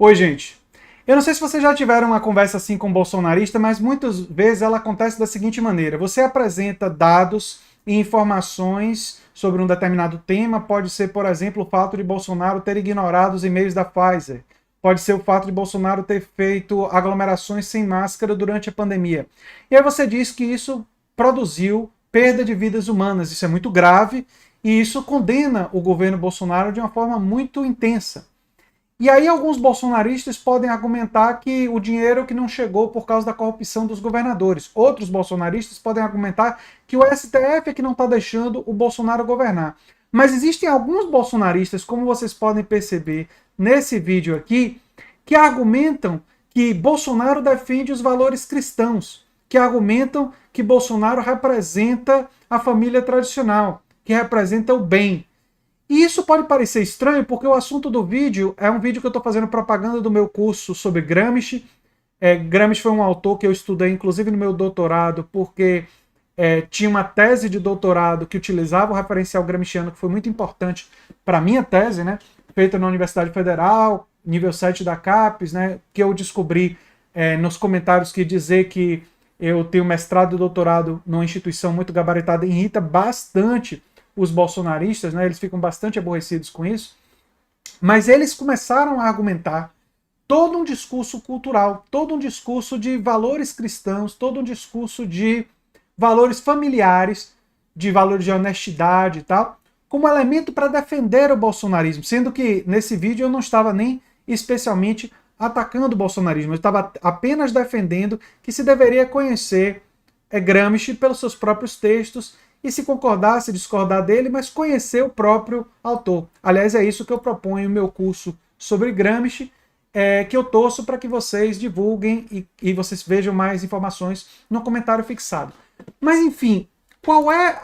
Oi, gente. Eu não sei se vocês já tiveram uma conversa assim com um bolsonarista, mas muitas vezes ela acontece da seguinte maneira: você apresenta dados e informações sobre um determinado tema, pode ser, por exemplo, o fato de Bolsonaro ter ignorado os e-mails da Pfizer, pode ser o fato de Bolsonaro ter feito aglomerações sem máscara durante a pandemia. E aí você diz que isso produziu perda de vidas humanas, isso é muito grave e isso condena o governo Bolsonaro de uma forma muito intensa. E aí alguns bolsonaristas podem argumentar que o dinheiro que não chegou por causa da corrupção dos governadores. Outros bolsonaristas podem argumentar que o STF é que não está deixando o Bolsonaro governar. Mas existem alguns bolsonaristas, como vocês podem perceber nesse vídeo aqui, que argumentam que Bolsonaro defende os valores cristãos, que argumentam que Bolsonaro representa a família tradicional, que representa o bem. E isso pode parecer estranho, porque o assunto do vídeo é um vídeo que eu estou fazendo propaganda do meu curso sobre Gramsci. Gramsci foi um autor que eu estudei, inclusive, no meu doutorado, porque tinha uma tese de doutorado que utilizava o referencial gramsciano, que foi muito importante para a minha tese, né? Feita na Universidade Federal, nível 7 da CAPES, né? Que eu descobri nos comentários que dizer que eu tenho mestrado e doutorado numa instituição muito gabaritada irrita bastante os bolsonaristas, né? Eles ficam bastante aborrecidos com isso, mas eles começaram a argumentar todo um discurso cultural, todo um discurso de valores cristãos, todo um discurso de valores familiares, de valores de honestidade e tal, como elemento para defender o bolsonarismo, sendo que nesse vídeo eu não estava nem especialmente atacando o bolsonarismo, eu estava apenas defendendo que se deveria conhecer Gramsci pelos seus próprios textos e se concordar, se discordar dele, mas conhecer o próprio autor. Aliás, é isso que eu proponho no meu curso sobre Gramsci, que eu torço para que vocês divulguem e vocês vejam mais informações no comentário fixado. Mas, enfim, qual é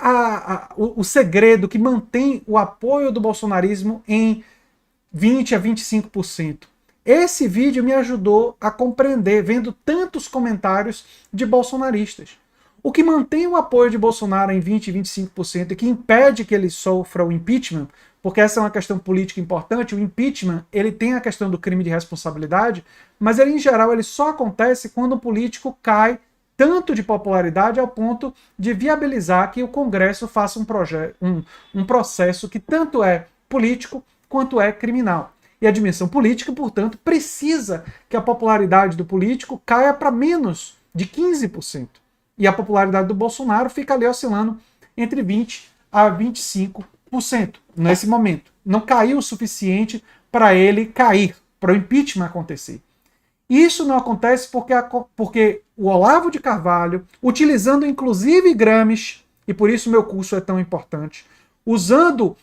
o segredo que mantém o apoio do bolsonarismo em 20 a 25%? Esse vídeo me ajudou a compreender, vendo tantos comentários de bolsonaristas. O que mantém o apoio de Bolsonaro em 20 e 25% e que impede que ele sofra o impeachment, porque essa é uma questão política importante, o impeachment ele tem a questão do crime de responsabilidade, mas ele, em geral ele só acontece quando o político cai tanto de popularidade ao ponto de viabilizar que o Congresso faça um processo que tanto é político quanto é criminal. E a dimensão política, portanto, precisa que a popularidade do político caia para menos de 15%. E a popularidade do Bolsonaro fica ali oscilando entre 20% a 25% nesse momento. Não caiu o suficiente para ele cair, para o impeachment acontecer. Isso não acontece porque o Olavo de Carvalho, utilizando inclusive Gramsci, e por isso meu curso é tão importante, usando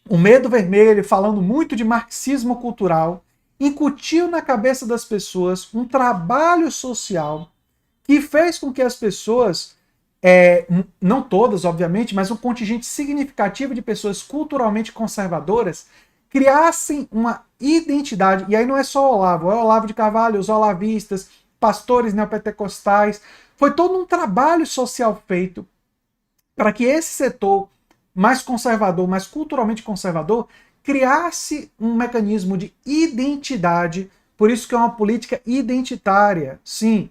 o medo vermelho, falando muito de marxismo cultural, incutiu na cabeça das pessoas um trabalho social que fez com que as pessoas, não todas, obviamente, mas um contingente significativo de pessoas culturalmente conservadoras, criassem uma identidade. E aí não é só o Olavo, é o Olavo de Carvalho, os olavistas, pastores neopentecostais. Foi todo um trabalho social feito para que esse setor mais conservador, mais culturalmente conservador, criasse um mecanismo de identidade. Por isso que é uma política identitária. Sim,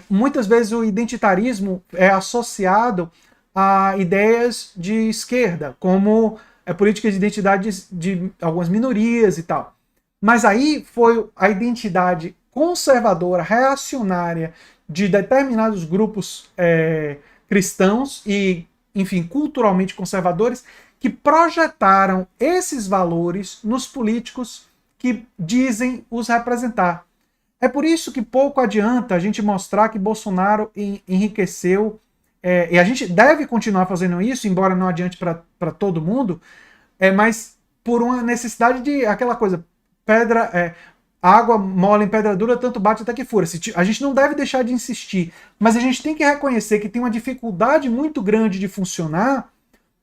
muitas vezes o identitarismo é associado a ideias de esquerda, como política de identidade de algumas minorias e tal. Mas aí foi a identidade conservadora, reacionária de determinados grupos cristãos e, enfim, culturalmente conservadores, que projetaram esses valores nos políticos que dizem os representar. É por isso que pouco adianta a gente mostrar que Bolsonaro enriqueceu, e a gente deve continuar fazendo isso, embora não adiante para todo mundo, mas por uma necessidade de aquela coisa, água mole em pedra dura, tanto bate até que fura. A gente não deve deixar de insistir, mas a gente tem que reconhecer que tem uma dificuldade muito grande de funcionar,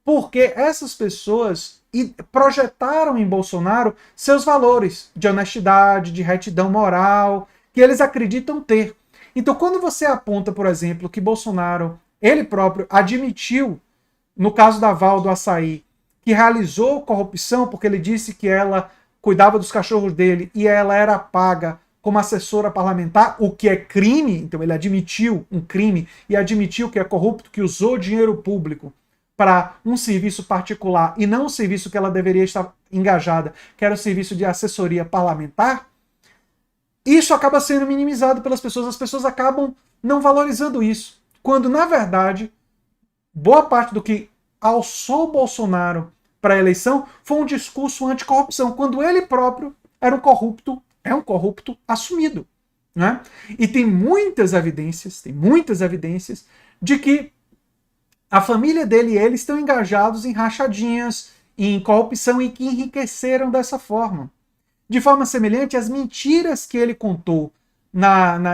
porque essas pessoas projetaram em Bolsonaro seus valores de honestidade, de retidão moral, que eles acreditam ter. Então, quando você aponta, por exemplo, que Bolsonaro, ele próprio, admitiu, no caso da Val do Açaí, que realizou corrupção, porque ele disse que ela cuidava dos cachorros dele e ela era paga como assessora parlamentar, o que é crime. Então ele admitiu um crime e admitiu que é corrupto, que usou dinheiro público para um serviço particular e não o serviço que ela deveria estar engajada, que era o serviço de assessoria parlamentar. Isso acaba sendo minimizado pelas pessoas, as pessoas acabam não valorizando isso, quando na verdade boa parte do que alçou o Bolsonaro para a eleição foi um discurso anticorrupção, quando ele próprio era um corrupto, é um corrupto assumido. Né? E tem muitas evidências de que a família dele e ele estão engajados em rachadinhas, em corrupção e que enriqueceram dessa forma. De forma semelhante, as mentiras que ele contou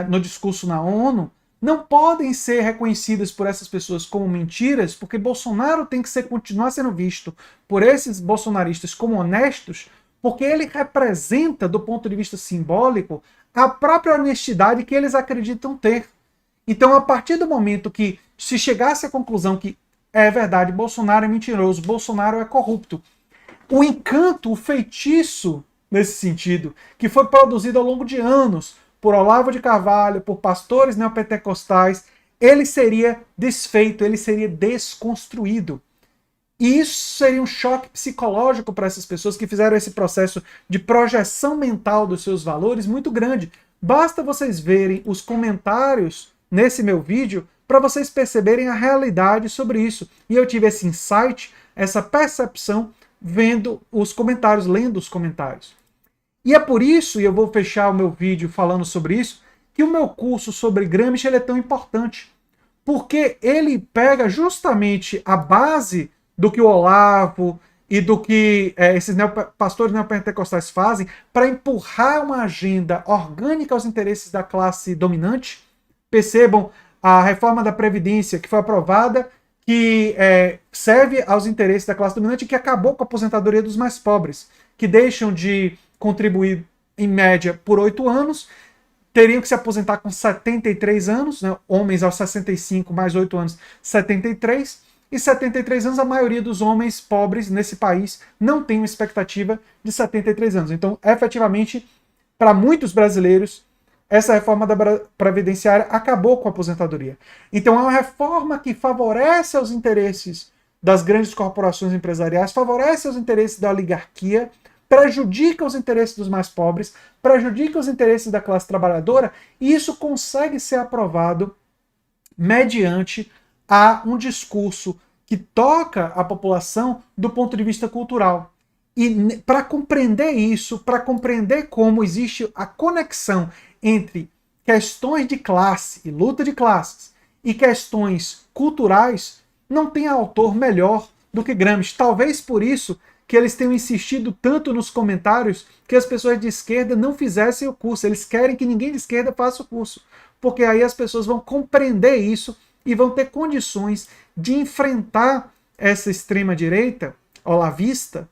no discurso na ONU não podem ser reconhecidas por essas pessoas como mentiras, porque Bolsonaro tem que continuar sendo visto por esses bolsonaristas como honestos, porque ele representa, do ponto de vista simbólico, a própria honestidade que eles acreditam ter. Então, a partir do momento que se chegasse à conclusão que é verdade, Bolsonaro é mentiroso, Bolsonaro é corrupto, o encanto, o feitiço nesse sentido, que foi produzido ao longo de anos por Olavo de Carvalho, por pastores neopentecostais, ele seria desfeito, ele seria desconstruído. E isso seria um choque psicológico para essas pessoas que fizeram esse processo de projeção mental dos seus valores muito grande. Basta vocês verem os comentários nesse meu vídeo para vocês perceberem a realidade sobre isso. E eu tive esse insight, essa percepção, vendo os comentários, lendo os comentários. E é por isso, e eu vou fechar o meu vídeo falando sobre isso, que o meu curso sobre Gramsci ele é tão importante. Porque ele pega justamente a base do que o Olavo e do que esses pastores neopentecostais fazem para empurrar uma agenda orgânica aos interesses da classe dominante. Percebam a reforma da Previdência que foi aprovada, que serve aos interesses da classe dominante e que acabou com a aposentadoria dos mais pobres, que deixam de contribuir em média por 8 anos, teriam que se aposentar com 73 anos, né? Homens aos 65 mais 8 anos, 73, e 73 anos a maioria dos homens pobres nesse país não tem uma expectativa de 73 anos. Então, efetivamente, para muitos brasileiros, essa reforma da Previdenciária acabou com a aposentadoria. Então é uma reforma que favorece os interesses das grandes corporações empresariais, favorece os interesses da oligarquia, prejudica os interesses dos mais pobres, prejudica os interesses da classe trabalhadora, e isso consegue ser aprovado mediante a um discurso que toca a população do ponto de vista cultural. E para compreender isso, para compreender como existe a conexão entre questões de classe e luta de classes e questões culturais, não tem autor melhor do que Gramsci. Talvez por isso que eles tenham insistido tanto nos comentários que as pessoas de esquerda não fizessem o curso. Eles querem que ninguém de esquerda faça o curso, porque aí as pessoas vão compreender isso e vão ter condições de enfrentar essa extrema-direita olavista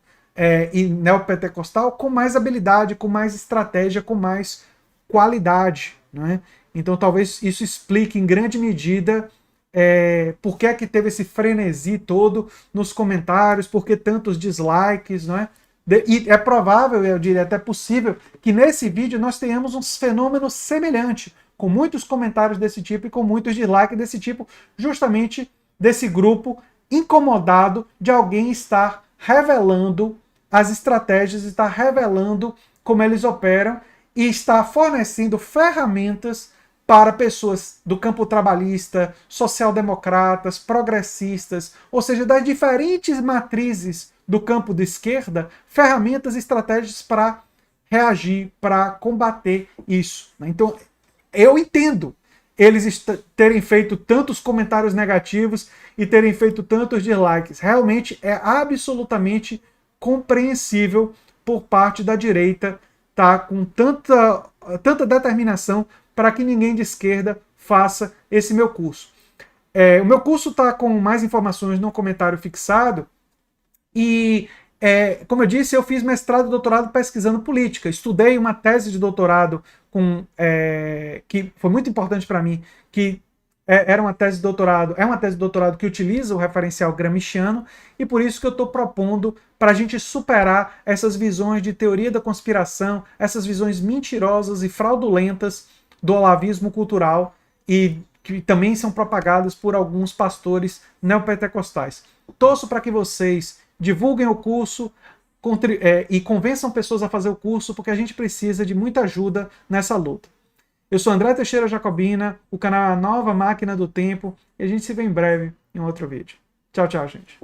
e neopentecostal com mais habilidade, com mais estratégia, com mais qualidade. Né? Então talvez isso explique em grande medida por que é que teve esse frenesi todo nos comentários, por que tantos dislikes, não é? E é provável, eu diria até possível, que nesse vídeo nós tenhamos um fenômeno semelhante, com muitos comentários desse tipo e com muitos dislikes desse tipo, justamente desse grupo incomodado de alguém estar revelando as estratégias, estar revelando como eles operam e estar fornecendo ferramentas para pessoas do campo trabalhista, social-democratas, progressistas, ou seja, das diferentes matrizes do campo de esquerda, ferramentas e estratégias para reagir, para combater isso. Então, eu entendo eles terem feito tantos comentários negativos e terem feito tantos dislikes. Realmente é absolutamente compreensível por parte da direita estar com tanta determinação para que ninguém de esquerda faça esse meu curso. O meu curso está com mais informações no comentário fixado e, como eu disse, eu fiz mestrado e doutorado pesquisando política. Estudei uma tese de doutorado que foi muito importante para mim, que era uma tese de doutorado, é uma tese de doutorado que utiliza o referencial gramsciano, e por isso que eu estou propondo para a gente superar essas visões de teoria da conspiração, essas visões mentirosas e fraudulentas do olavismo cultural e que também são propagadas por alguns pastores neopentecostais. Torço para que vocês divulguem o curso e convençam pessoas a fazer o curso, porque a gente precisa de muita ajuda nessa luta. Eu sou André Teixeira Jacobina, o canal é a Nova Máquina do Tempo, e a gente se vê em breve em outro vídeo. Tchau, tchau, gente.